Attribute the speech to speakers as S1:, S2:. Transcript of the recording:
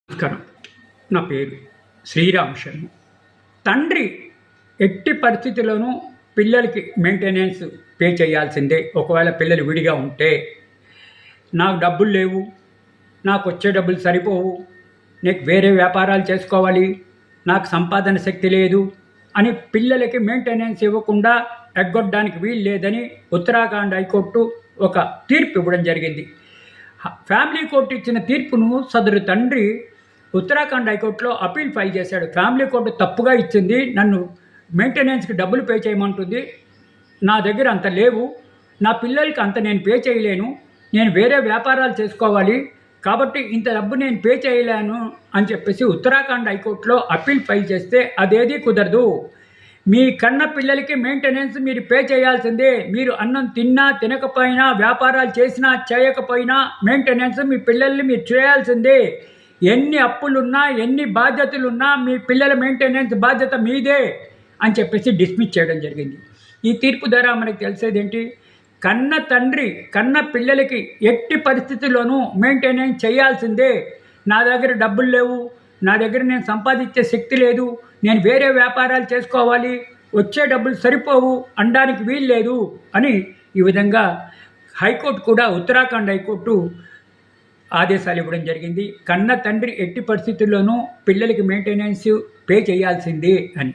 S1: నమస్కారం. నా పేరు శ్రీరామ్ శర్మ. తండ్రి ఎట్టి పరిస్థితుల్లోనూ పిల్లలకి మెయింటెనెన్స్ పే చేయాల్సిందే. ఒకవేళ పిల్లలు విడిగా ఉంటే, నాకు డబ్బులు లేవు, నాకు వచ్చే డబ్బులు సరిపోవు, నీకు వేరే వ్యాపారాలు చేసుకోవాలి, నాకు సంపాదన శక్తి లేదు అని పిల్లలకి మెయింటెనెన్స్ ఇవ్వకుండా ఎగ్గొట్టడానికి వీలు లేదని ఉత్తరాఖండ్ హైకోర్టు ఒక తీర్పు ఇవ్వడం జరిగింది. ఫ్యామిలీ కోర్టు ఇచ్చిన తీర్పును సదరు తండ్రి ఉత్తరాఖండ్ హైకోర్టులో అప్పీల్ ఫైల్ చేశాడు. ఫ్యామిలీ కోర్టు తప్పుగా ఇచ్చింది, నన్ను మెయింటెనెన్స్కి డబ్బులు పే చేయమంటుంది, నా దగ్గర అంత లేవు, నా పిల్లలకి అంత నేను పే చేయలేను, నేను వేరే వ్యాపారాలు చేసుకోవాలి, కాబట్టి ఇంత డబ్బు నేను పే చేయలేను అని చెప్పేసి ఉత్తరాఖండ్ హైకోర్టులో అప్పీల్ ఫైల్ చేస్తే అదేది కుదరదు. మీ కన్న పిల్లలకి మెయింటెనెన్స్ మీరు పే చేయాల్సిందే. మీరు అన్నం తిన్నా తినకపోయినా, వ్యాపారాలు చేసినా చేయకపోయినా మెయింటెనెన్స్ మీ పిల్లల్ని మీరు చేయాల్సిందే. ఎన్ని అప్పులున్నా, ఎన్ని బాధ్యతలున్నా మీ పిల్లల మెయింటెనెన్స్ బాధ్యత మీదే అని చెప్పేసి డిస్మిస్ చేయడం జరిగింది. ఈ తీర్పు ద్వారా మనకు తెలిసేది ఏంటి? కన్న తండ్రి కన్న పిల్లలకి ఎట్టి పరిస్థితుల్లోనూ మెయింటెనెన్స్ చేయాల్సిందే. నా దగ్గర డబ్బులు లేవు, నా దగ్గర నేను సంపాదించే శక్తి లేదు, నేను వేరే వ్యాపారాలు చేసుకోవాలి, వచ్చే డబ్బులు సరిపోవు అనడానికి వీలు లేదు అని ఈ విధంగా హైకోర్టు కూడా ఉత్తరాఖండ్ హైకోర్టు ఆదేశాలు ఇవ్వడం జరిగింది. కన్న తండ్రి ఎట్టి పరిస్థితుల్లోనూ పిల్లలకి మెయింటెనెన్స్ పే చేయాల్సిందే అని.